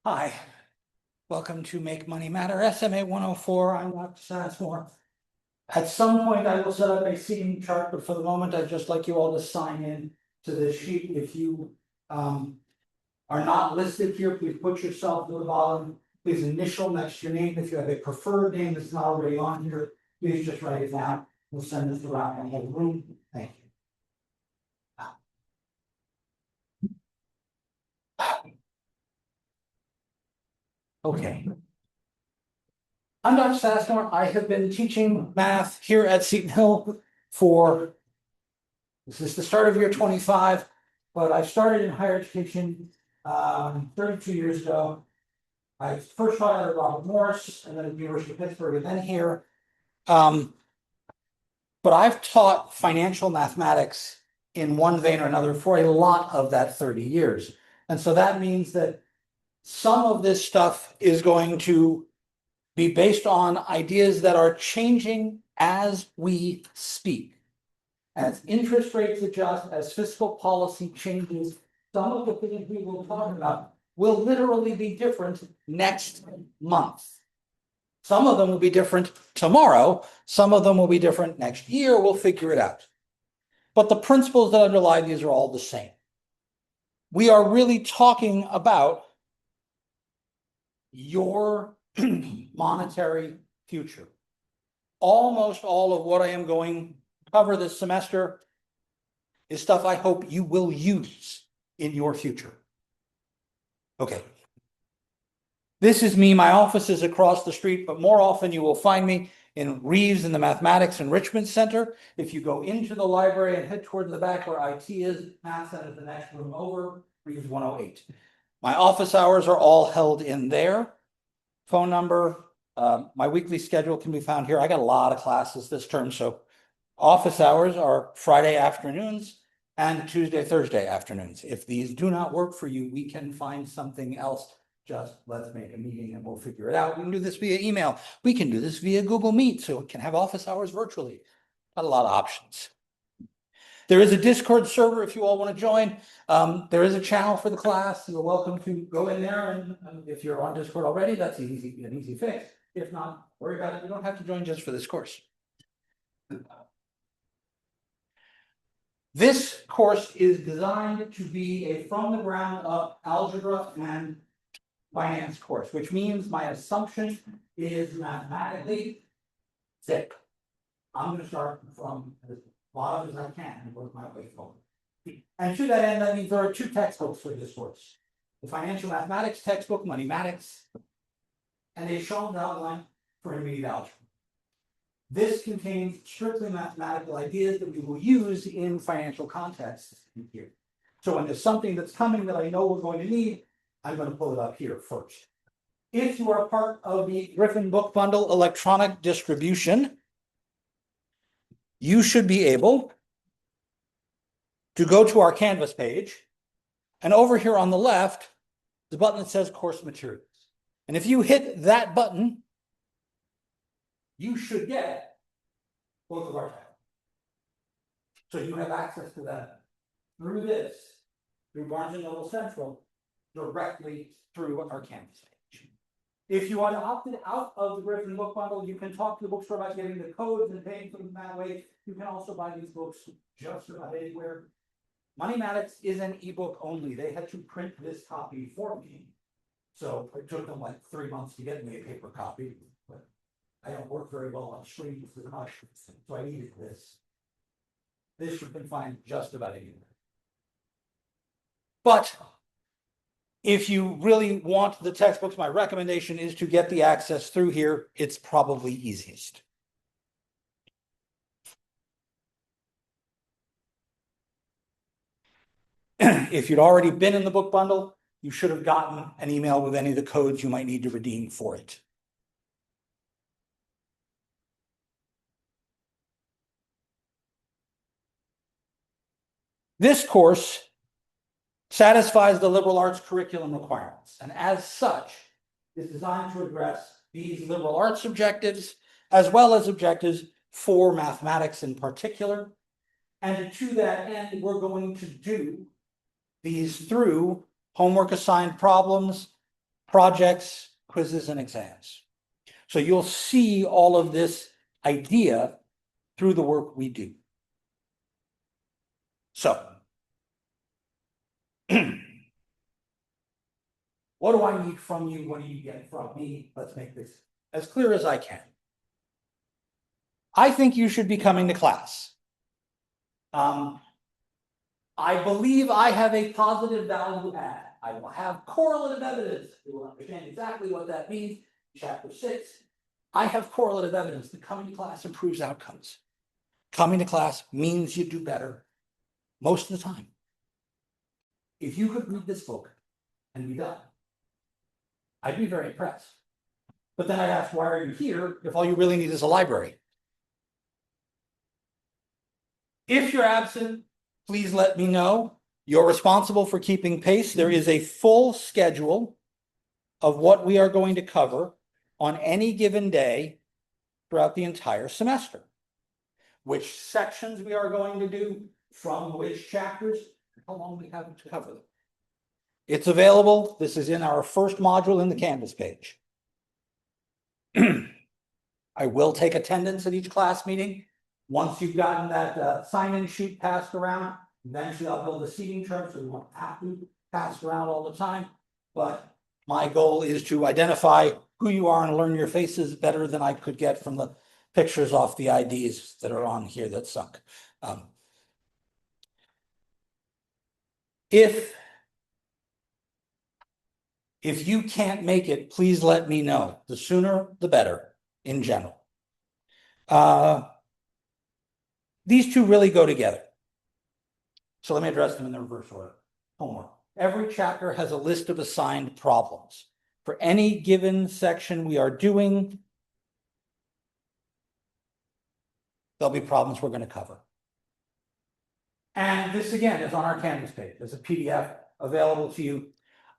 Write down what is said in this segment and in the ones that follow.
Hi, welcome to Make Money Matter, SMA104. I'm Dr. Sansmore. At some point, I will set up a seating chart, but for the moment, I'd just like you all to sign in to this sheet. If you are not listed here, please put yourself to the bottom. Please initial next to your name. If you have a preferred name that's not already on here, please just write it down. We'll send this around the whole room. Thank you. Okay. I'm Dr. Sansmore. I have been teaching math here at Seton Hill for, this is the start of year 25, but I started in higher education 32 years ago. I first taught at Robert Morris and then at the University of Pittsburgh and then here. But I've taught financial mathematics in one vein or another for a lot of that 30 years. And so that means that some of this stuff is going to be based on ideas that are changing as we speak. As interest rates adjust, as fiscal policy changes, some of the things we will talk about will literally be different next month. Some of them will be different tomorrow. Some of them will be different next year. We'll figure it out. But the principles that underlie these are all the same. We are really talking about your monetary future. Almost all of what I am going to cover this semester is stuff I hope you will use in your future. Okay. This is me. My office is across the street, but more often you will find me in Reeves in the Mathematics Enrichment Center. If you go into the library and head towards the back where IT is, Math Center is the next room over, Reeves 108. My office hours are all held in there. Phone number, my weekly schedule can be found here. I got a lot of classes this term, so office hours are Friday afternoons and Tuesday, Thursday afternoons. If these do not work for you, we can find something else. Just let's make a meeting and we'll figure it out. We can do this via email. We can do this via Google Meet, so we can have office hours virtually. Got a lot of options. There is a Discord server if you all want to join. There is a channel for the class. You're welcome to go in there, and if you're on Discord already, that's an easy fix. If not, worry about it. You don't have to join just for this course. This course is designed to be a from the ground up algebra and finance course, which means my assumption is mathematically thick. I'm going to start from as bottom as I can and work my way forward. And to that end, that means there are two textbooks for this course. The financial mathematics textbook, Moneymatics, and a Schoen's outline for intermediate algebra. This contains strictly mathematical ideas that we will use in financial contexts here. So when there's something that's coming that I know we're going to need, I'm going to pull it up here first. If you are part of the Griffin Book Bundle electronic distribution, you should be able to go to our Canvas page, and over here on the left, the button that says Course Materials. And if you hit that button, you should get both of our tabs. So you have access to that through this, through Barnes & Noble Central, directly through our Canvas page. If you want to opt out of the Griffin Book Bundle, you can talk to the bookstore about getting the codes and paying for them that way. You can also buy these books just about anywhere. Moneymatics is an ebook only. They had to print this copy for me. So it took them like 3 months to get me a paper copy. But I don't work very well on screens with much, so I needed this. This you can find just about anywhere. But if you really want the textbooks, my recommendation is to get the access through here. It's probably easiest. If you'd already been in the book bundle, you should have gotten an email with any of the codes you might need to redeem for it. This course satisfies the liberal arts curriculum requirements, and as such, is designed to address these liberal arts objectives, as well as objectives for mathematics in particular. And to that end, we're going to do these through homework assigned problems, projects, quizzes, and exams. So you'll see all of this idea through the work we do. So, what do I need from you? What do you get from me? Let's make this as clear as I can. I think you should be coming to class. I believe I have a positive value add. I will have correlative evidence. You will understand exactly what that means. Chapter 6. I have correlative evidence that coming to class improves outcomes. Coming to class means you do better most of the time. If you could read this book and be done, I'd be very impressed. But then I'd ask, why are you here if all you really need is a library? If you're absent, please let me know. You're responsible for keeping pace. There is a full schedule of what we are going to cover on any given day throughout the entire semester. Which sections we are going to do, from which chapters, how long we have to cover them. It's available. This is in our first module in the Canvas page. I will take attendance at each class meeting. Once you've gotten that sign-in sheet passed around, eventually I'll build a seating chart so we won't have to pass around all the time. But my goal is to identify who you are and learn your faces better than I could get from the pictures off the IDs that are on here that sunk. If you can't make it, please let me know. The sooner, the better in general. These two really go together. So let me address them in the reverse order. Homework. Every chapter has a list of assigned problems. For any given section we are doing, there'll be problems we're going to cover. And this, again, is on our Canvas page. There's a PDF available to you.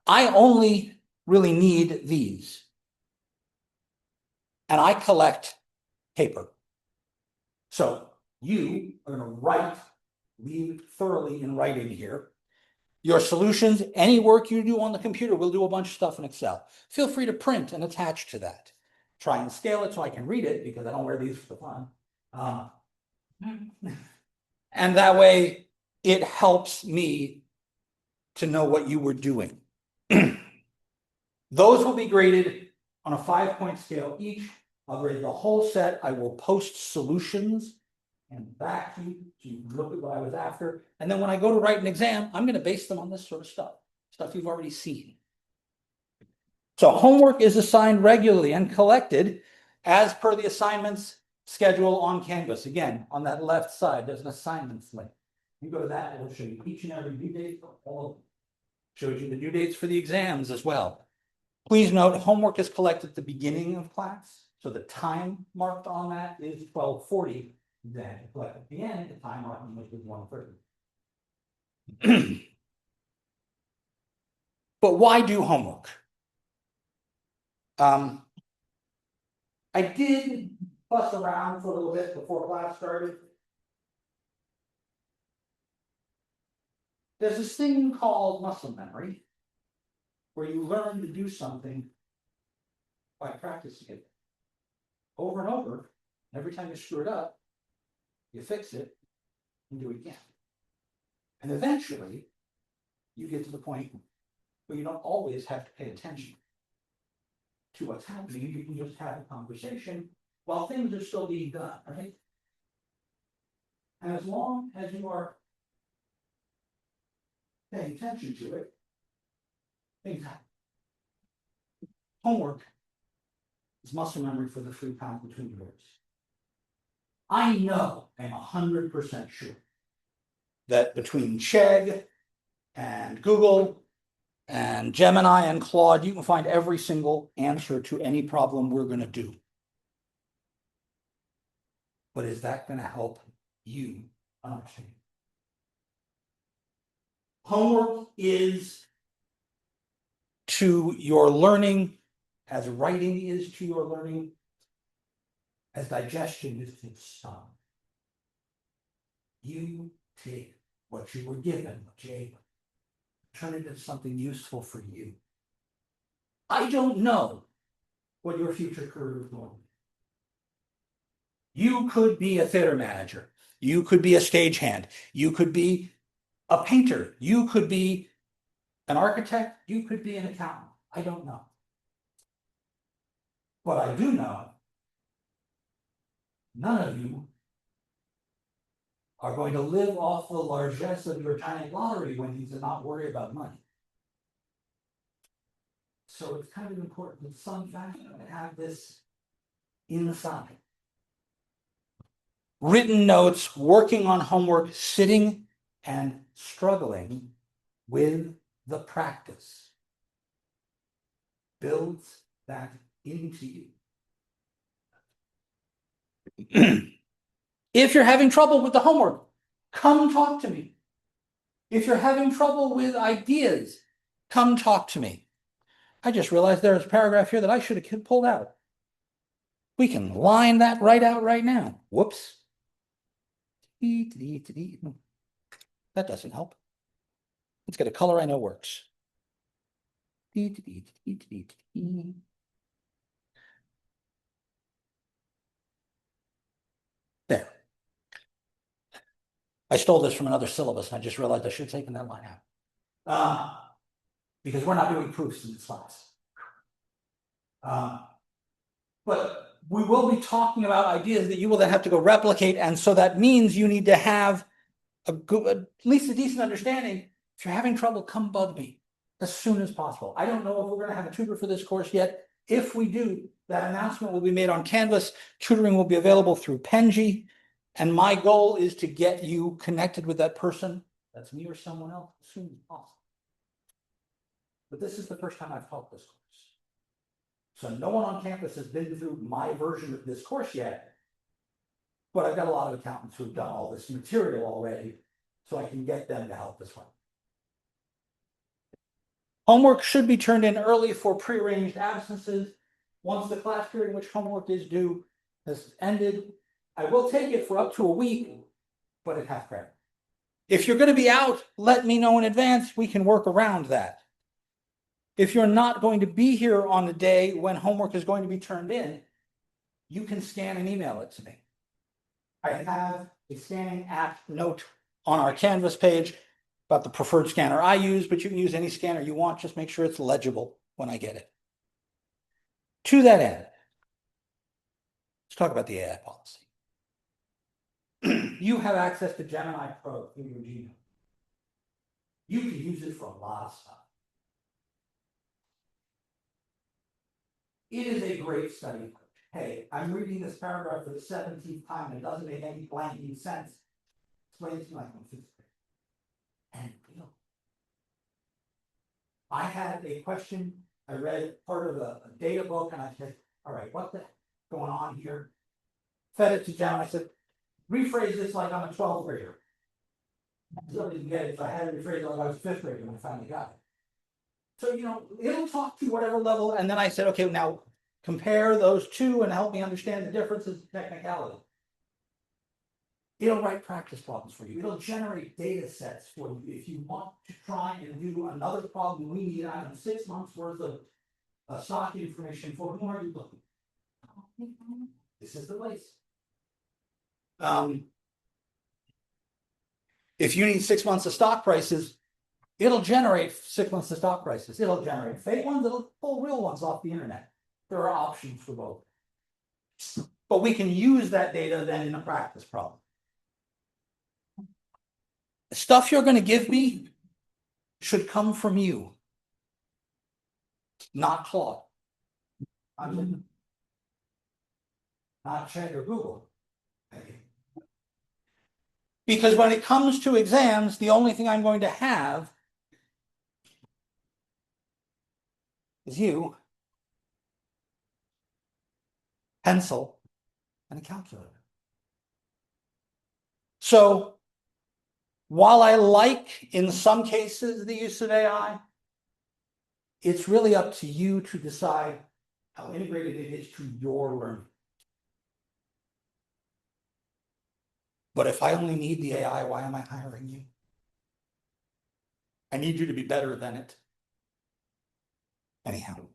I only really need these. And I collect paper. So you are going to lead thoroughly in writing here. Your solutions, any work you do on the computer, we'll do a bunch of stuff in Excel. Feel free to print and attach to that. Try and scale it so I can read it, because I don't wear these for fun. And that way, it helps me to know what you were doing. Those will be graded on a 5-point scale each. I'll grade the whole set. I will post solutions and back to you so you can look at what I was after. And then when I go to write an exam, I'm going to base them on this sort of stuff you've already seen. So homework is assigned regularly and collected as per the assignments schedule on Canvas. Again, on that left side, there's an assignments link. You go to that, it'll show you each and every due date for all of them. Shows you the due dates for the exams as well. Please note, homework is collected at the beginning of class. So the time marked on that is 12:40. Then collect at the end, the time marking is 1:30. But why do homework? I did fuss around for a little bit before class started. There's this thing called muscle memory, where you learn to do something by practicing it over and over. Every time you screw it up, you fix it and do it again. And eventually, you get to the point where you don't always have to pay attention to what's happening. You can just have a conversation while things are still being done, right? And as long as you are paying attention to it, things happen. Homework is muscle memory for the 3 pounds between words. I know, I'm 100% sure, that between Chegg and Google and Gemini and Claude, you can find every single answer to any problem we're going to do. But is that going to help you understand? Homework is to your learning as writing is to your learning, as digestion is to stomach. You take what you were given, what you ate, turn it into something useful for you. I don't know what your future career is going to be. You could be a theater manager. You could be a stagehand. You could be a painter. You could be an architect. You could be an accountant. I don't know. But I do know none of you are going to live off the largesse of your giant lottery winnings and not worry about money. So it's kind of important in some fashion to have this inside. Written notes, working on homework, sitting and struggling with the practice builds that into you. If you're having trouble with the homework, come talk to me. If you're having trouble with ideas, come talk to me. I just realized there's a paragraph here that I should have pulled out. We can line that right out right now. Whoops. That doesn't help. Let's get a color I know works. There. I stole this from another syllabus, and I just realized I should have taken that line out. Because we're not doing proofs in this class. But we will be talking about ideas that you will then have to go replicate, and so that means you need to have at least a decent understanding. If you're having trouble, come bug me as soon as possible. I don't know if we're going to have a tutor for this course yet. If we do, that announcement will be made on Canvas. Tutoring will be available through Penji. And my goal is to get you connected with that person, that's me or someone else, as soon as possible. But this is the first time I've taught this course. So no one on campus has been through my version of this course yet. But I've got a lot of accountants who've done all this material already, so I can get them to help as well. Homework should be turned in early for prearranged absences. Once the class period in which homework is due has ended, I will take it for up to a week, but at half credit. If you're going to be out, let me know in advance. We can work around that. If you're not going to be here on the day when homework is going to be turned in, you can scan and email it to me. I have a scanning app note on our Canvas page about the preferred scanner I use, but you can use any scanner you want. Just make sure it's legible when I get it. To that end, let's talk about the AI policy. You have access to Gemini Pro through your Gmail. You can use it for a lot of stuff. It is a great study approach. Hey, I'm reading this paragraph for the 17th time and it doesn't make any blanking sense. Explain it to my fifth grade. And I had a question. I read part of a data book and I said, all right, what's going on here? Fed it to Jen. I said, rephrase this like I'm a 12th grader. I still didn't get it, so I had to rephrase it like I was a 5th grader when I finally got it. So, it'll talk to whatever level. And then I said, okay, now compare those two and help me understand the differences in technicality. It'll write practice problems for you. It'll generate data sets for you. If you want to try and do another problem, we need 6 months worth of stock information for whom are you looking? This is the place. If you need 6 months of stock prices, it'll generate 6 months of stock prices. It'll generate fake ones. It'll pull real ones off the internet. There are options for both. But we can use that data then in a practice problem. The stuff you're going to give me should come from you, not Claude. Not Chat or Google. Because when it comes to exams, the only thing I'm going to have is you, pencil, and a calculator. So while I like, in some cases, the use of AI, it's really up to you to decide how integrated it is to your learning. But if I only need the AI, why am I hiring you? I need you to be better than it. Anyhow.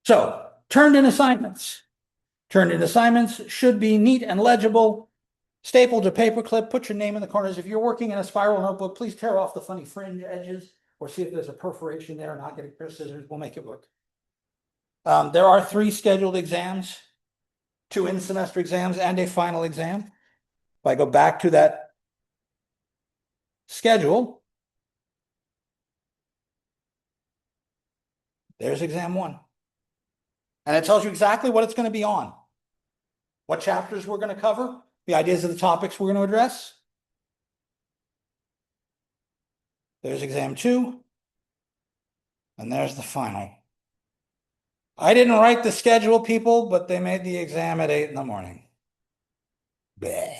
So, turned in assignments. Turned in assignments should be neat and legible, stapled to paperclip, put your name in the corners. If you're working in a spiral notebook, please tear off the funny fringe edges or see if there's a perforation there and not get a pair of scissors. We'll make it work. There are 3 scheduled exams, 2 in-semester exams and a final exam. If I go back to that schedule, there's exam 1. And it tells you exactly what it's going to be on, what chapters we're going to cover, the ideas of the topics we're going to address. There's exam 2. And there's the final. I didn't write the schedule, people, but they made the exam at 8 in the morning. Bleh.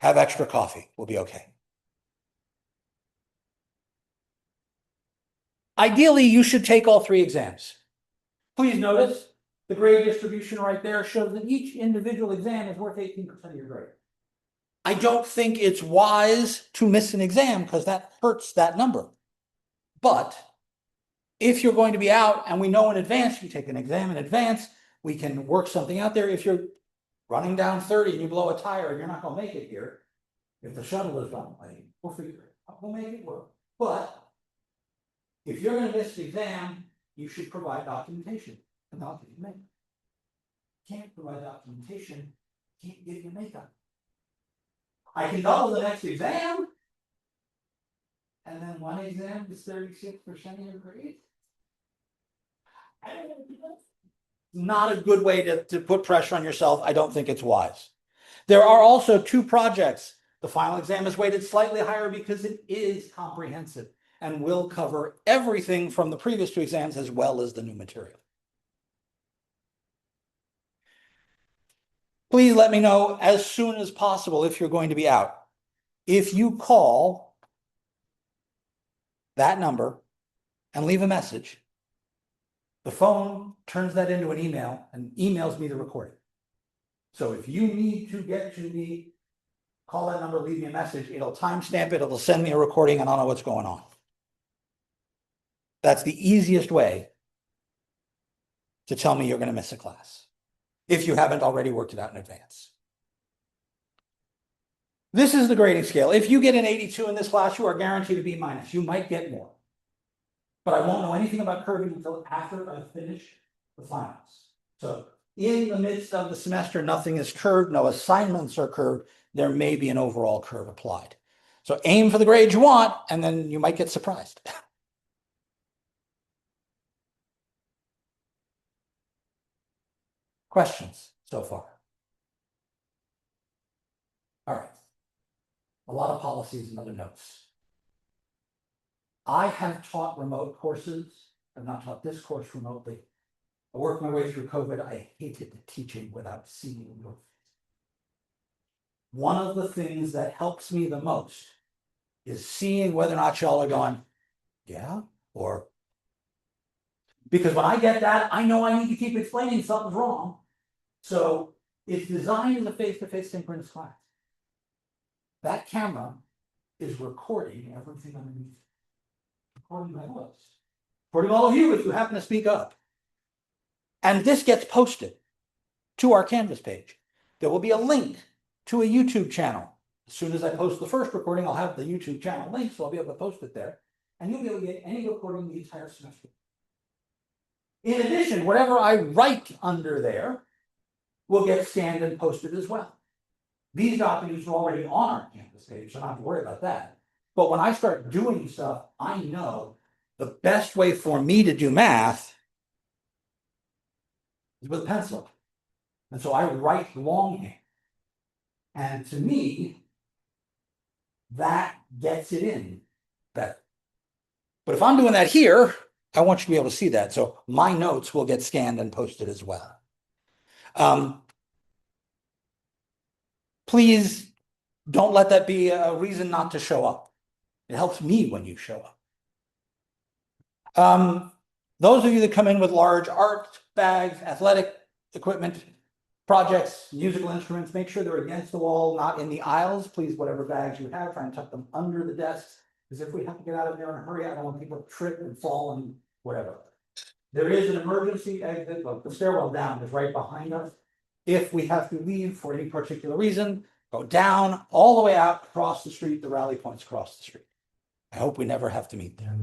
Have extra coffee. We'll be okay. Ideally, you should take all 3 exams. Please notice the grade distribution right there shows that each individual exam is worth 18% of your grade. I don't think it's wise to miss an exam because that hurts that number. But if you're going to be out and we know in advance, you take an exam in advance, we can work something out there. If you're running down 30 and you blow a tire and you're not going to make it here, if the shuttle is running late, we'll figure it out. We'll make it work. But if you're going to miss the exam, you should provide documentation. And not get your makeup. Can't provide documentation, can't get your makeup. I can double the next exam, and then one exam is 36% of your grade. Not a good way to put pressure on yourself. I don't think it's wise. There are also 2 projects. The final exam is weighted slightly higher because it is comprehensive and will cover everything from the previous 2 exams as well as the new material. Please let me know as soon as possible if you're going to be out. If you call that number and leave a message, the phone turns that into an email and emails me the recording. So if you need to get to me, call that number, leave me a message, it'll timestamp it, it'll send me a recording, and I'll know what's going on. That's the easiest way to tell me you're going to miss a class, if you haven't already worked it out in advance. This is the grading scale. If you get an 82 in this class, you are guaranteed a B-. You might get more. But I won't know anything about curving until after I finish the finals. So in the midst of the semester, nothing is curved, no assignments are curved. There may be an overall curve applied. So aim for the grade you want, and then you might get surprised. Questions so far? All right. A lot of policies and other notes. I have taught remote courses. I've not taught this course remotely. I worked my way through COVID. I hated teaching without seeing your face. One of the things that helps me the most is seeing whether or not y'all are going, yeah, or because when I get that, I know I need to keep explaining something's wrong. So it's designed as a face-to-face synchronous class. That camera is recording everything underneath. Recording my voice. Recording all of you if you happen to speak up. And this gets posted to our Canvas page. There will be a link to a YouTube channel. As soon as I post the first recording, I'll have the YouTube channel link, so I'll be able to post it there. And you'll be able to get any recording the entire semester. In addition, whatever I write under there will get scanned and posted as well. These documents are already on our Canvas page, so I don't have to worry about that. But when I start doing stuff, I know the best way for me to do math is with a pencil. And so I write longhand. And to me, that gets it in better. But if I'm doing that here, I want you to be able to see that. So my notes will get scanned and posted as well. Please don't let that be a reason not to show up. It helps me when you show up. Those of you that come in with large art bags, athletic equipment, projects, musical instruments, make sure they're against the wall, not in the aisles. Please, whatever bags you have, try and tuck them under the desks. Because if we have to get out of there in a hurry, I don't want people to trip and fall and whatever. There is an emergency exit, but the stairwell down is right behind us. If we have to leave for any particular reason, go down all the way out across the street, the rally point's across the street. I hope we never have to meet there.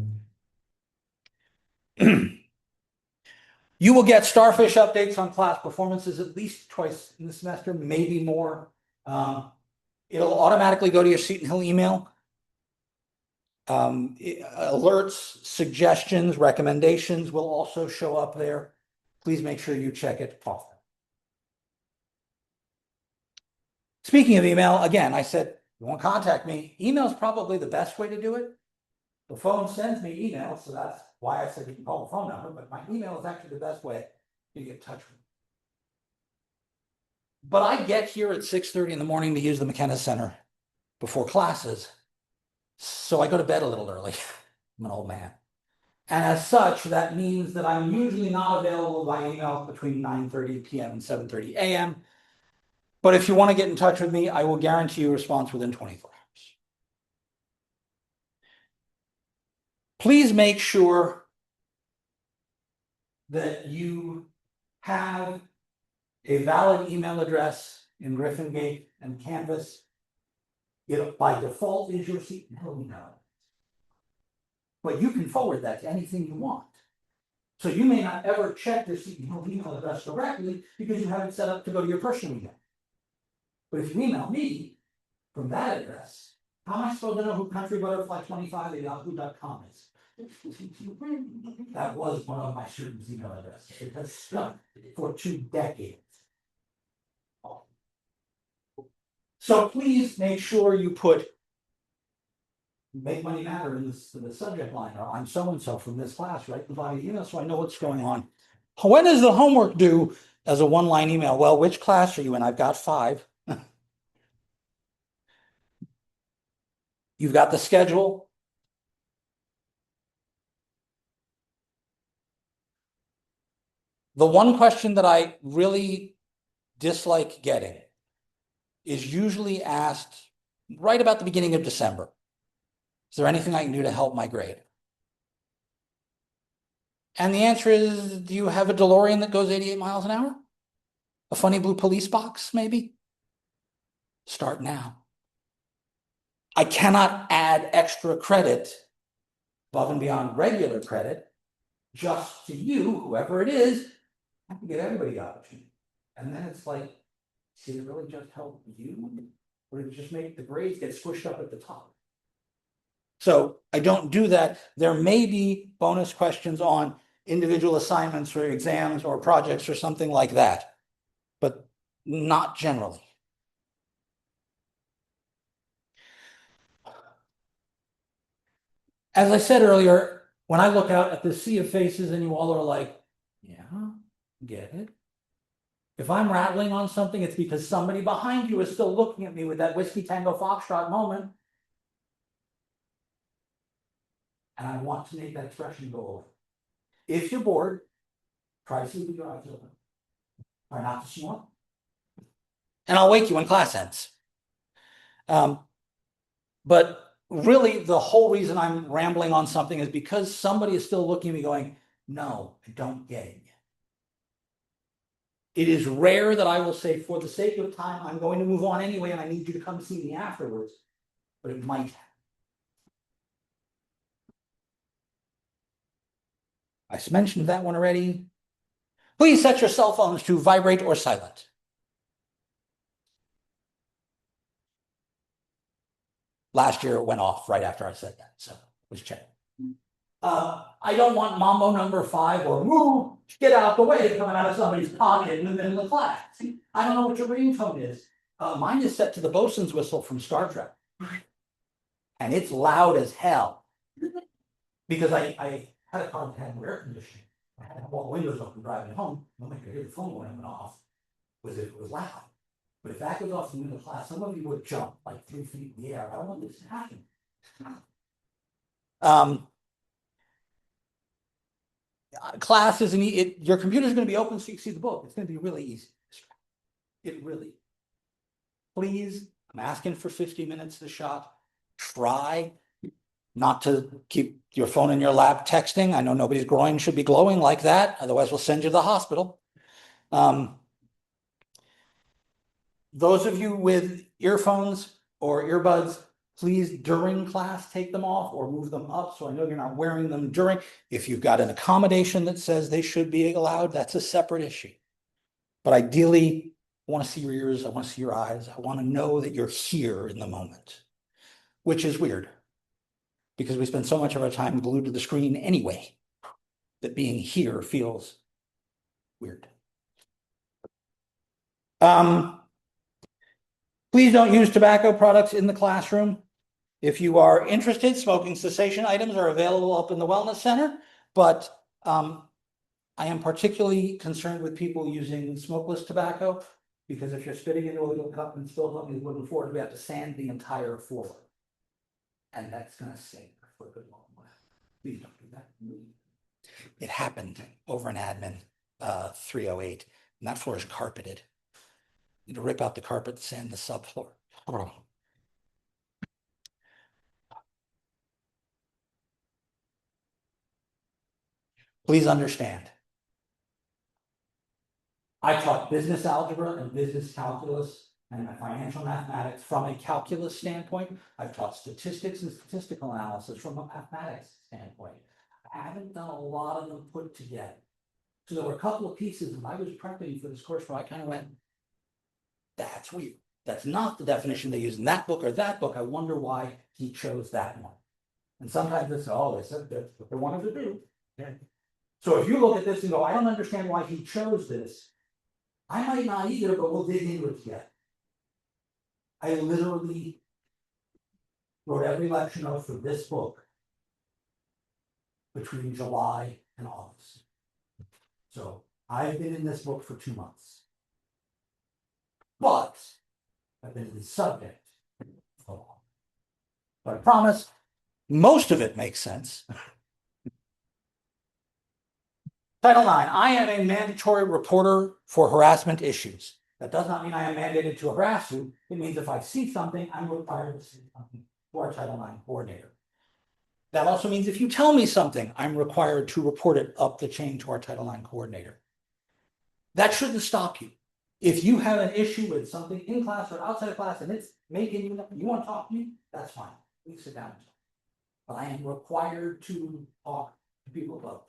You will get starfish updates on class performances at least twice in the semester, maybe more. It'll automatically go to your Seton Hill email. Alerts, suggestions, recommendations will also show up there. Please make sure you check it often. Speaking of email, again, I said, you want to contact me. Email is probably the best way to do it. The phone sends me email, so that's why I said you can call the phone number, but my email is actually the best way to get in touch with me. But I get here at 6:30 in the morning to use the McKenna Center before classes. So I go to bed a little early. I'm an old man. And as such, that means that I'm usually not available by email between 9:30 p.m. and 7:30 a.m. But if you want to get in touch with me, I will guarantee you a response within 24 hours. Please make sure that you have a valid email address in Griffin Gate and Canvas. It by default is your Seton Hill email. But you can forward that to anything you want. So you may not ever check your Seton Hill email address directly because you have it set up to go to your personal email. But if you email me from that address, how am I supposed to know who countrybutterfly25@yahoo.com is? That was one of my students' email addresses. It has stuck for 2 decades. So please make sure you put "Make Money Matter" in the subject line, or "I'm so-and-so from this class," right? Via email, so I know what's going on. When is the homework due as a one-line email? Well, which class are you in? I've got 5. You've got the schedule. The one question that I really dislike getting is usually asked right about the beginning of December. Is there anything I can do to help my grade? And the answer is, do you have a DeLorean that goes 88 miles an hour? A funny blue police box, maybe? Start now. I cannot add extra credit above and beyond regular credit just to you, whoever it is. I have to give everybody the opportunity. And then it's like, did it really just help you? Or did it just make the grades get squished up at the top? So I don't do that. There may be bonus questions on individual assignments or exams or projects or something like that, but not generally. As I said earlier, when I look out at the sea of faces and you all are like, yeah, get it. If I'm rattling on something, it's because somebody behind you is still looking at me with that Whiskey Tango Foxtrot moment. And I want to make that expression go away. If you're bored, try to sleep with your eyes open. Try not to snore. And I'll wake you when class ends. But really, the whole reason I'm rambling on something is because somebody is still looking at me going, no, I don't get it. It is rare that I will say, for the sake of time, I'm going to move on anyway, and I need you to come see me afterwards. But it might happen. I mentioned that one already. Please set your cell phones to vibrate or silent. Last year it went off right after I said that, so let's check. I don't want Mambo number 5 or "Move, get out the way" coming out of somebody's pocket in the middle of class. I don't know what your ringtone is. Mine is set to the bosun's whistle from Star Trek. And it's loud as hell. Because I had a car that had no air conditioning. I had all the windows open driving home. I could hear the phone when it went off. Was if it was loud. But if that goes off in the middle of class, some of you would jump like 3 feet in the air. I don't want this to happen. Class isn't your computer's going to be open so you can see the book. It's going to be really easy. It really. Please, I'm asking for 50 minutes a shot. Try not to keep your phone in your lap texting. I know nobody's groin should be glowing like that, otherwise we'll send you to the hospital. Those of you with earphones or earbuds, please during class take them off or move them up so I know you're not wearing them during. If you've got an accommodation that says they should be allowed, that's a separate issue. But ideally, I want to see your ears, I want to see your eyes, I want to know that you're here in the moment, which is weird because we spend so much of our time glued to the screen anyway that being here feels weird. Please don't use tobacco products in the classroom. If you are interested, smoking cessation items are available up in the Wellness Center, but I am particularly concerned with people using smokeless tobacco because if you're spitting into a little cup and spills on these wooden floors, we have to sand the entire floor. And that's going to sink for a good long while. Please don't do that. It happened over in admin 308, and that floor is carpeted. You need to rip out the carpet, sand the subfloor. Please understand. I taught business algebra and business calculus and financial mathematics from a calculus standpoint. I've taught statistics and statistical analysis from a mathematics standpoint. I haven't done a lot of them put together. So there were a couple of pieces when I was prepping for this course where I kind of went, that's weird. That's not the definition they use in that book or that book. I wonder why he chose that one. And sometimes it's, oh, they said that's what they wanted to do. Okay. So if you look at this and go, I don't understand why he chose this, I might not either, but we'll dig into it together. I literally wrote every lecture note for this book between July and August. So I've been in this book for 2 months. But I've been in the subject for long. But I promise most of it makes sense. Title IX, I am a mandatory reporter for harassment issues. That does not mean I am mandated to harass you. It means if I see something, I'm required to say something to our Title IX coordinator. That also means if you tell me something, I'm required to report it up the chain to our Title IX coordinator. That shouldn't stop you. If you have an issue with something in class or outside of class and it's making you want to talk to me, that's fine. We sit down and talk. But I am required to talk to people above.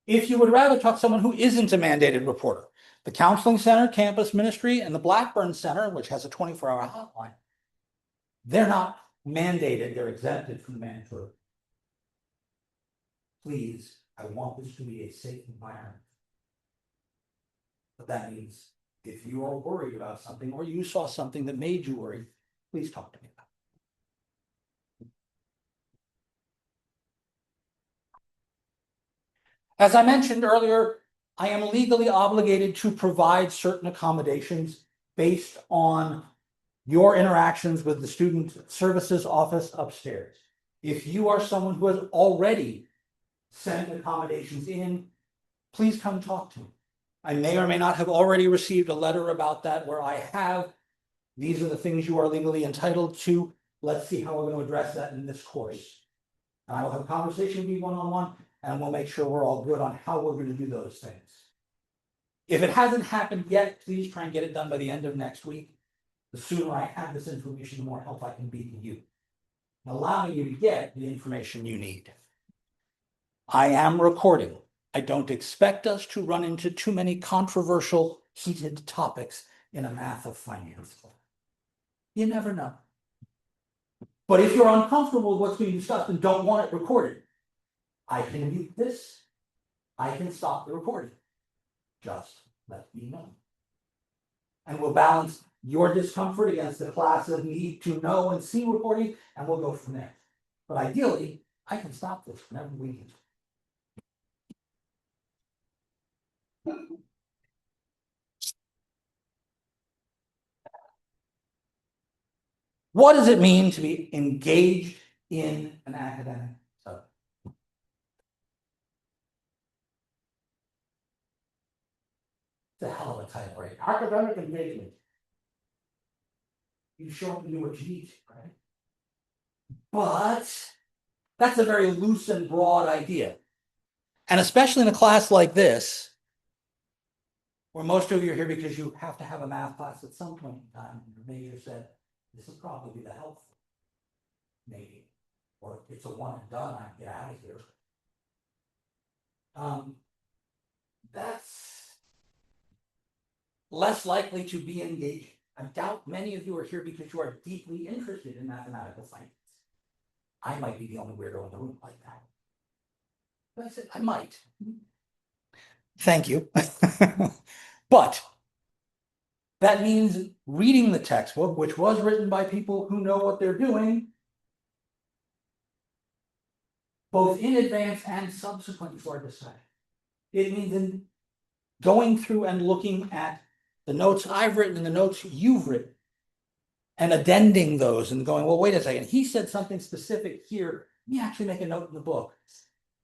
If you would rather talk to someone who isn't a mandated reporter, the Counseling Center, Campus Ministry, and the Blackburn Center, which has a 24-hour hotline, they're not mandated, they're exempted from the mandatory. Please, I want this to be a safe environment. But that means if you are worried about something or you saw something that made you worry, please talk to me about it. As I mentioned earlier, I am legally obligated to provide certain accommodations based on your interactions with the Student Services Office upstairs. If you are someone who has already sent accommodations in, please come talk to me. I may or may not have already received a letter about that where I have, these are the things you are legally entitled to. Let's see how we're going to address that in this course. And I will have a conversation with you one-on-one, and we'll make sure we're all good on how we're going to do those things. If it hasn't happened yet, please try and get it done by the end of next week. The sooner I have this information, the more help I can be to you, allowing you to get the information you need. I am recording. I don't expect us to run into too many controversial, heated topics in a math of finance. You never know. But if you're uncomfortable with what's being discussed and don't want it recorded, I can mute this. I can stop the recording. Just let me know. And we'll balance your discomfort against the class's need to know and see recording, and we'll go from there. But ideally, I can stop this whenever we need. What does it mean to be engaged in an academic study? It's a hell of a title, right? Academic engagement. You show up and do what you need to, right? But That's a very loose and broad idea. And especially in a class like this, where most of you are here because you have to have a math class at some point in time, and your major said, this will probably be the helpful, maybe, or it's a one and done, I get out of here. That's less likely to be engaging. I doubt many of you are here because you are deeply interested in mathematical science. I might be the only weirdo in the room like that. But I said, I might. Thank you. But that means reading the textbook, which was written by people who know what they're doing, both in advance and subsequent to our discussion. It means in going through and looking at the notes I've written and the notes you've written, and addending those and going, well, wait a second, he said something specific here. Let me actually make a note in the book.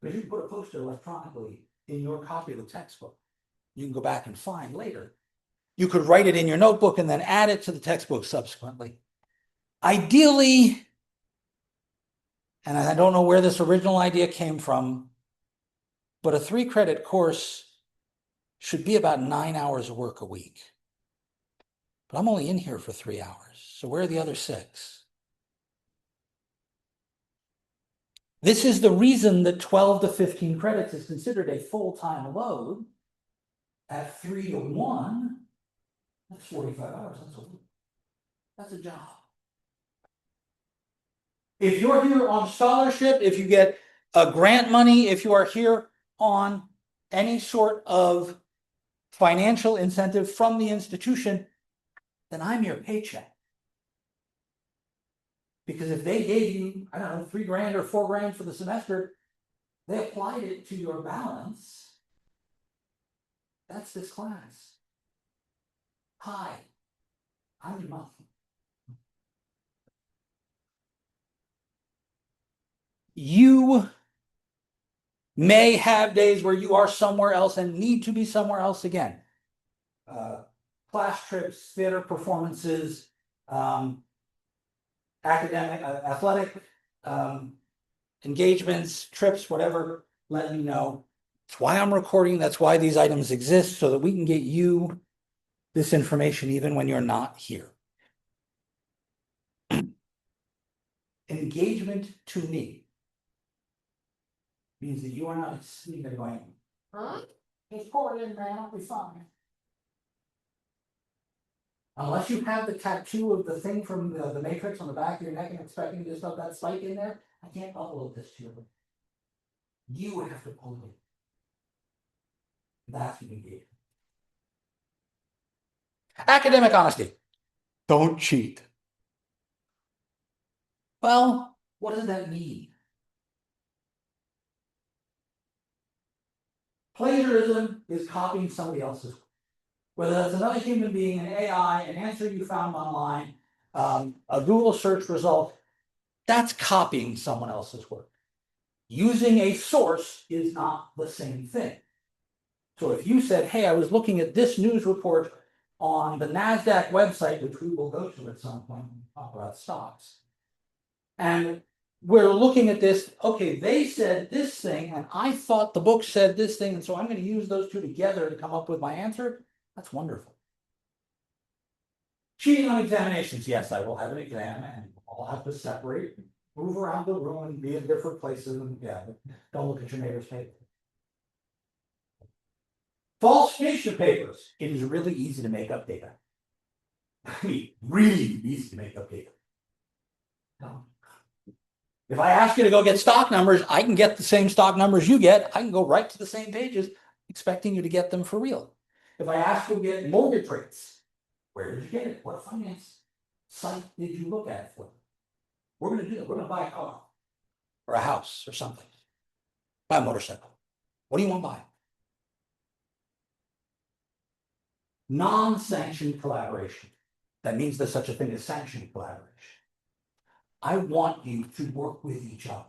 But if you put a poster electronically in your copy of the textbook, you can go back and find later. You could write it in your notebook and then add it to the textbook subsequently. Ideally, and I don't know where this original idea came from, but a 3-credit course should be about 9 hours of work a week. But I'm only in here for 3 hours. So where are the other 6? This is the reason that 12 to 15 credits is considered a full-time load. At 3 to 1, that's 45 hours. That's a job. If you're here on scholarship, if you get a grant money, if you are here on any sort of financial incentive from the institution, then I'm your paycheck. Because if they gave you, I don't know, $3,000 or $4,000 for the semester, they applied it to your balance. That's this class. Hi, I'm your mom. You may have days where you are somewhere else and need to be somewhere else again. Class trips, theater performances, academic, athletic engagements, trips, whatever, let me know. That's why I'm recording. That's why these items exist, so that we can get you this information even when you're not here. Engagement to me means that you are not sitting there going, huh? Just pour it in, man, I'll be fine. Unless you have the tattoo of the thing from the Matrix on the back of your neck and expecting to just have that spike in there, I can't upload this to you. You have to pull it. That's what you get. Academic honesty. Don't cheat. Well, what does that mean? Plagiarism is copying somebody else's work. Whether that's another human being, an AI, an answer you found online, a Google search result, that's copying someone else's work. Using a source is not the same thing. So if you said, hey, I was looking at this news report on the NASDAQ website, which we will go to at some point and talk about stocks, and we're looking at this, okay, they said this thing, and I thought the book said this thing, and so I'm going to use those two together to come up with my answer. That's wonderful. Cheating on examinations. Yes, I will have an exam, and I'll have to separate, move around the room, and be in different places, and yeah, don't look at your neighbor's paper. Falsification of papers. It is really easy to make up data. I mean, really easy to make up data. No. If I ask you to go get stock numbers, I can get the same stock numbers you get. I can go right to the same pages, expecting you to get them for real. If I ask you to get mortgage rates, where did you get it? What finance site did you look at it for? We're going to do it. We're going to buy a car or a house or something. Buy a motorcycle. What do you want to buy? Non-sanctioned collaboration. That means there's such a thing as sanctioned collaboration. I want you to work with each other.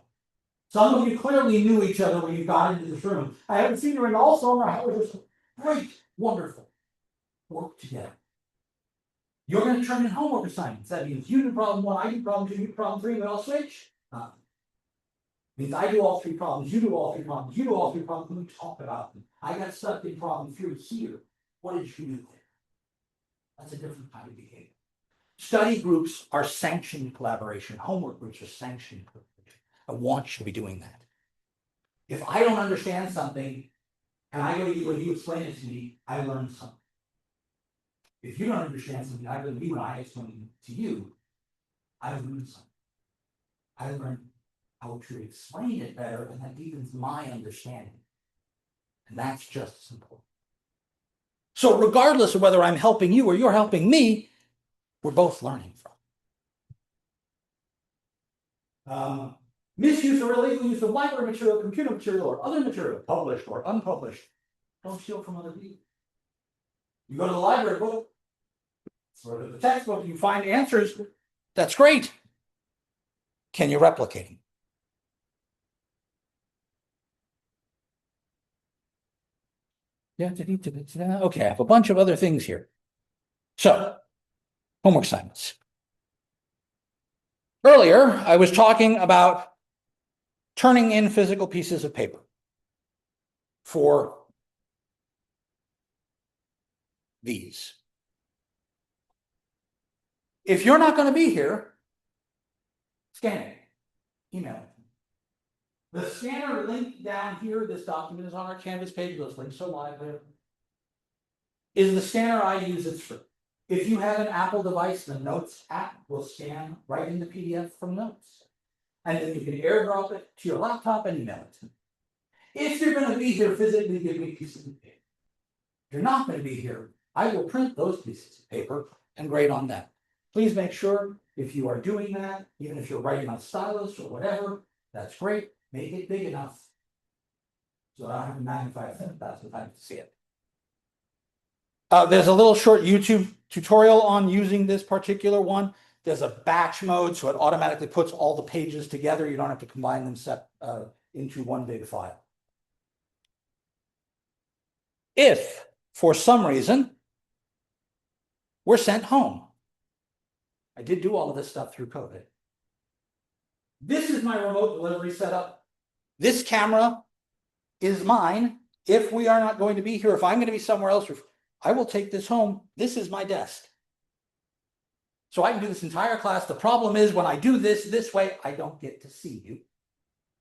Some of you clearly knew each other when you got into this room. I haven't seen you in all summer. However, great, wonderful. Work together. You're going to turn in homework assignments. That means you do problem 1, I do problem 2, you do problem 3, we all switch. Means I do all three problems, you do all three problems, you do all three problems, we talk about them. I got stuck in problem 3 here. What did you do there? That's a different kind of behavior. Study groups are sanctioned collaboration. Homework groups are sanctioned collaboration. I want you to be doing that. If I don't understand something and I go to you and you explain it to me, I learned something. If you don't understand something, I go to you and I explain it to you, I learned something. I learned how to explain it better, and that deepens my understanding. And that's just as important. So regardless of whether I'm helping you or you're helping me, we're both learning from. Misuse or illegal use of library material, computer material, or other material, published or unpublished. Don't steal from other people. You go to the library book, or to the textbook, you find answers. That's great. Can you replicate them? Yeah, okay, I have a bunch of other things here. So, homework assignments. Earlier, I was talking about turning in physical pieces of paper for these. If you're not going to be here, scan it, email it. The scanner link down here, this document is on our Canvas page, those links are live there, is the scanner I use. It's free. If you have an Apple device, the Notes app will scan right in the PDF from Notes. And then you can airdrop it to your laptop and email it to me. If you're going to be here physically, give me pieces of paper. If you're not going to be here, I will print those pieces of paper and grade on them. Please make sure if you are doing that, even if you're writing on stylus or whatever, that's great. Make it big enough so I don't have to magnify it 7,000 times to see it. There's a little short YouTube tutorial on using this particular one. There's a batch mode, so it automatically puts all the pages together. You don't have to combine them into one big file. If, for some reason, we're sent home, I did do all of this stuff through COVID. This is my remote delivery setup. This camera is mine. If we are not going to be here, if I'm going to be somewhere else, I will take this home. This is my desk. So I can do this entire class. The problem is when I do this way, I don't get to see you.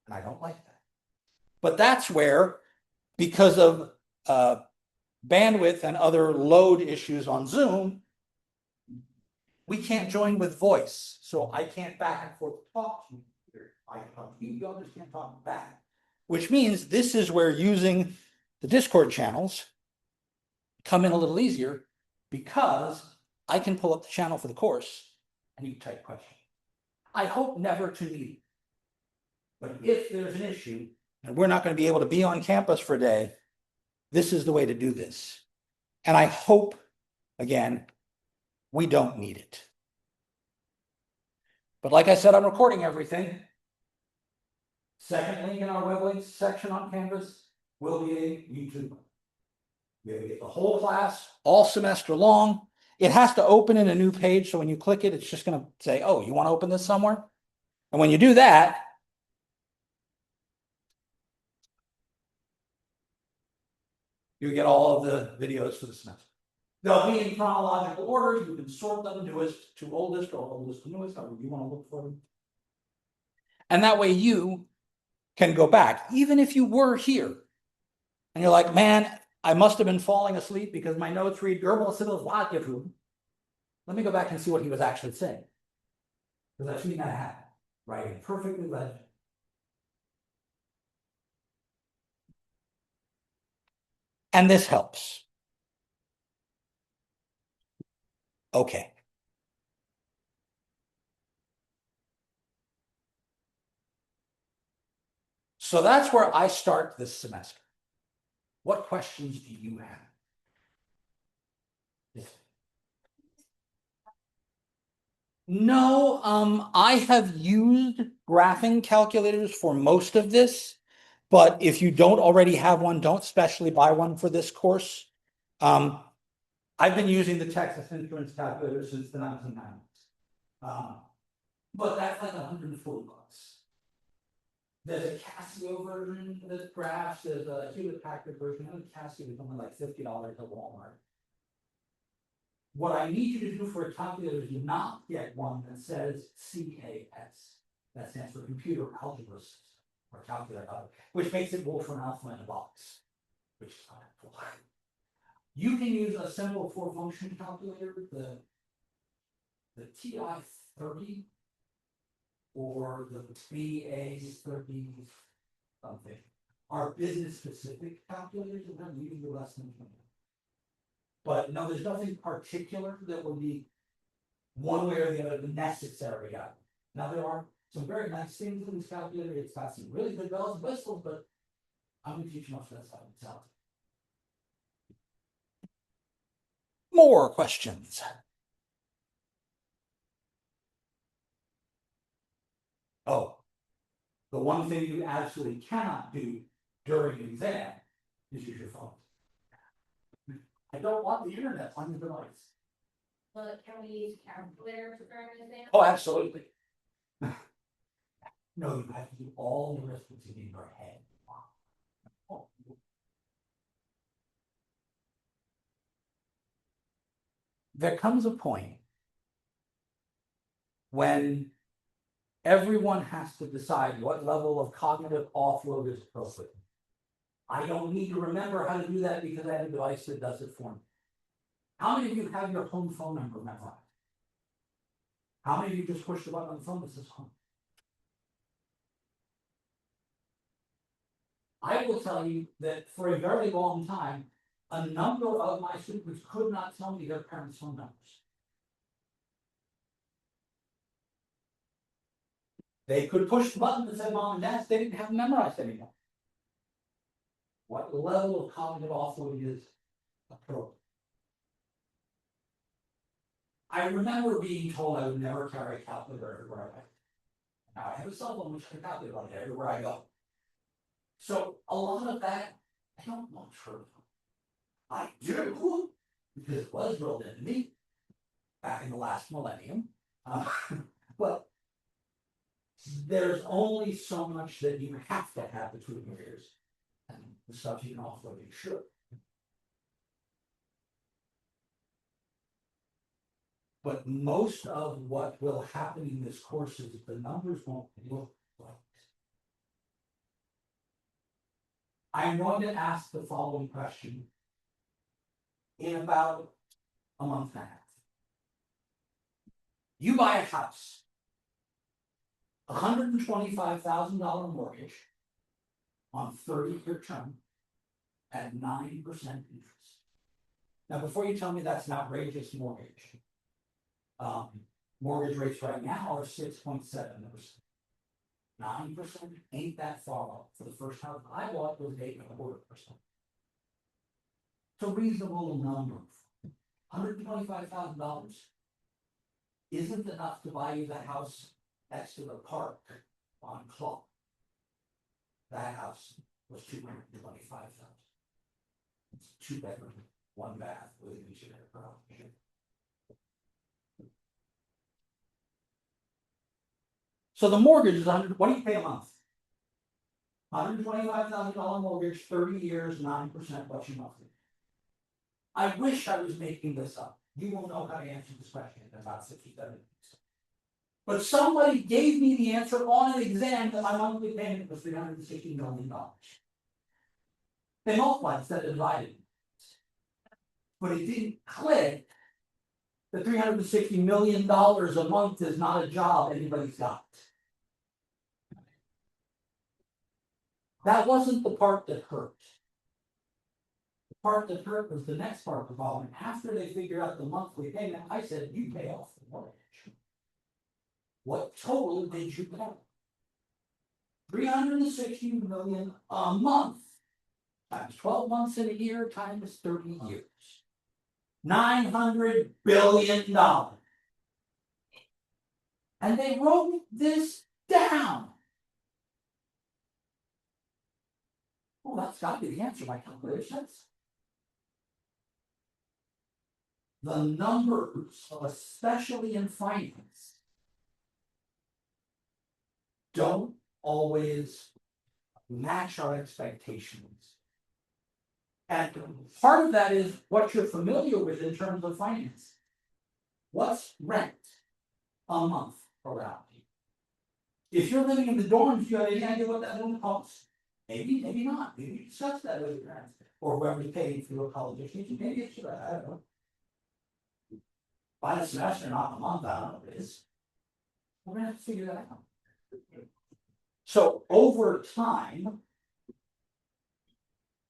And I don't like that. But that's where, because of bandwidth and other load issues on Zoom, we can't join with voice. So I can't back and forth talk to you. I can talk to you, you others can't talk back. Which means this is where using the Discord channels come in a little easier, because I can pull up the channel for the course and you type questions. I hope never to need it. But if there's an issue and we're not going to be able to be on campus for a day, this is the way to do this. And I hope, again, we don't need it. But like I said, I'm recording everything. Second link in our web links section on Canvas will be a YouTube. You're going to get the whole class all semester long. It has to open in a new page. So when you click it, it's just going to say, oh, you want to open this somewhere? And when you do that, you get all of the videos for the semester. They'll be in chronological order. You can sort them, newest to oldest or oldest to newest, however you want to look for them. And that way you can go back, even if you were here and you're like, man, I must have been falling asleep because my notes read Goebbels Sibyls Latgefug. Let me go back and see what he was actually saying. Because I've seen that happen, writing perfectly legible. And this helps. Okay. So that's where I start this semester. What questions do you have? No, I have used graphing calculators for most of this, but if you don't already have one, don't specially buy one for this course. I've been using the Texas Instruments calculator since the 1990s. But that's like $140. There's a Casio version that graphs, there's a Hewlett Packard version, and Casio is only like $50 at Walmart. What I need you to do for a calculator is not get one that says CAS. That stands for Computer Algebra System, or Calculator, which makes it Wolfram Alpha in a box, which is not helpful. You can use a simple four-function calculator, the TI-30 or the BA-30 something. Are business-specific calculators, and they're usually less than 20. But no, there's nothing particular that will be one way or the other necessary. Now there are some very nice things in this calculator. It's got some really good bells and whistles, but I'm going to teach you much of that stuff myself. More questions? Oh, the one thing you absolutely cannot do during an exam is use your phone. I don't want the internet on your device. Well, can we use calculator for an exam? Oh, absolutely. No, you have to do all the arithmetic in your head. Oh. There comes a point when everyone has to decide what level of cognitive offload is appropriate. I don't need to remember how to do that because I have a device that does it for me. How many of you have your home phone number memorized? How many of you just push the button on the phone that says home? I will tell you that for a very long time, a number of my students could not tell me their parents' phone numbers. They could push the button that said mom and dad, they didn't have them memorized anymore. What level of cognitive offload is appropriate? I remember being told I would never carry a calculator everywhere I went. Now I have a cell phone which can calculate on it everywhere I go. So a lot of that, I don't know true. I do, because it was drilled into me back in the last millennium. But there's only so much that you have to have between your ears. And the stuff you can offload, you should. But most of what will happen in this course is the numbers won't look right. I'm going to ask the following question in about a month and a half. You buy a house, $125,000 mortgage on 30-year term at 9% interest. Now, before you tell me that's an outrageous mortgage, mortgage rates right now are 6.7%. 9% ain't that far off. For the first house I bought was 8.25%. It's a reasonable number. $125,000 isn't enough to buy you the house next to the park on Clark. That house was $225,000. It's 2 bedroom, 1 bath with an engineered garage. So the mortgage is what do you pay a month? $125,000 mortgage, 30 years, 9%, what's your monthly? I wish I was making this up. You will know how to answer this question in about 67 minutes. But somebody gave me the answer on an exam that my monthly payment was $360 million. They multiplied instead of divided. But it didn't click that $360 million a month is not a job anybody's got. That wasn't the part that hurt. The part that hurt was the next part of the problem. After they figured out the monthly payment, I said, you pay off the mortgage. What total did you pay? $360 million a month times 12 months in a year times 30 years. $900 billion. And they wrote this down. Well, that's got to be the answer, my calculator says. The numbers, especially in finance, don't always match our expectations. And part of that is what you're familiar with in terms of finance. What's rent a month around? If you're living in the dorms, you have any idea what that room costs? Maybe, maybe not. Maybe you discuss that with your parents or whoever's paying for your college education. Maybe it's, I don't know. By the semester, not a month, I don't know what it is. We're gonna have to figure that out. So over time,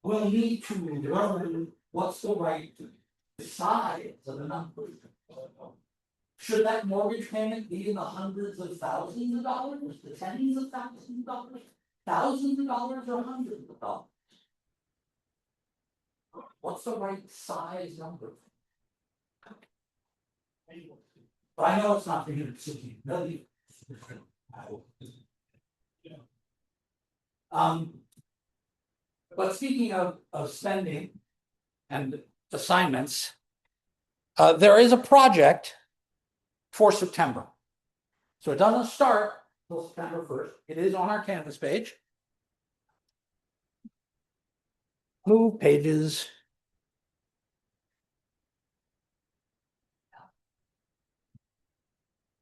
we'll need to learn what's the right size of the number. Should that mortgage payment be in the hundreds of thousands of dollars, the tens of thousands of dollars, thousands of dollars, or hundreds of dollars? What's the right size number? But I know it's not 360 million. But speaking of spending and assignments, there is a project for September. So it doesn't start until September 1st. It is on our Canvas page. Move pages.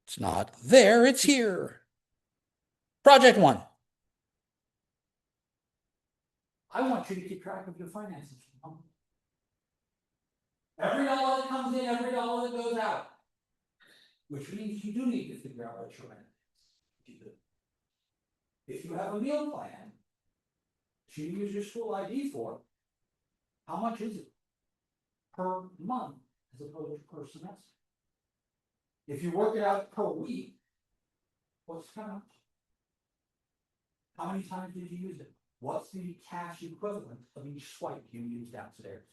It's not there, it's here. Project 1. I want you to keep track of your finances. Every dollar that comes in, every dollar that goes out. Which means you do need to figure out what your rent is. If you have a meal plan, that you use your school ID for, how much is it per month as opposed to per semester? If you work it out per week, what's how much? How many times did you use it? What's the cash equivalent of each swipe you use downstairs?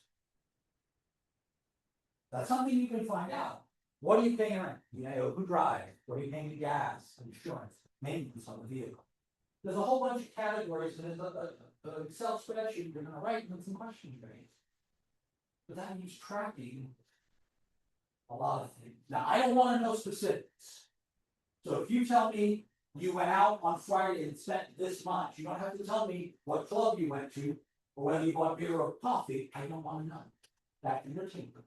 That's something you can find out. What are you paying rent? You know, who drives? What are you paying gas, insurance, maintenance on the vehicle? There's a whole bunch of categories, and there's an Excel spreadsheet you're gonna write with some questions you're gonna answer. But that means tracking a lot of things. Now, I don't wanna know specifics. So if you tell me you went out on Friday and spent this much, you don't have to tell me what club you went to, or whether you bought beer or coffee. I don't wanna know. That's entertainment.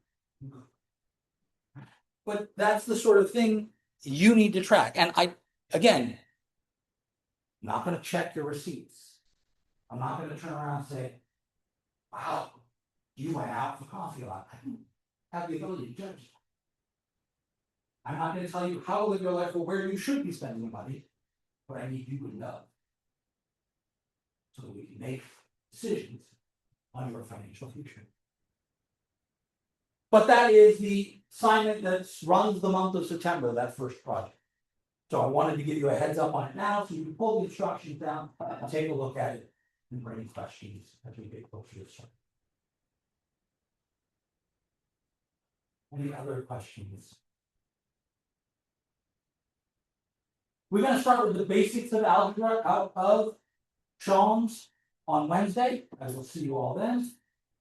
But that's the sort of thing you need to track. And again, I'm not gonna check your receipts. I'm not gonna turn around and say, wow, you went out for coffee a lot. I don't have the ability to judge. I'm not gonna tell you how to live your life or where you should be spending your money, but I need you to know. So that we can make decisions on your financial future. But that is the assignment that runs the month of September, that first project. So I wanted to give you a heads up on it now, so you can pull the instructions down and take a look at it and bring questions as we get closer to start. Any other questions? We're going to start with the basics of algebra out of Sean's on Wednesday. I will see you all then.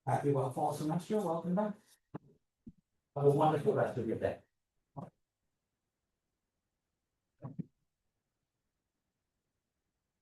Happy fall semester. Welcome back. Have a wonderful rest of your day.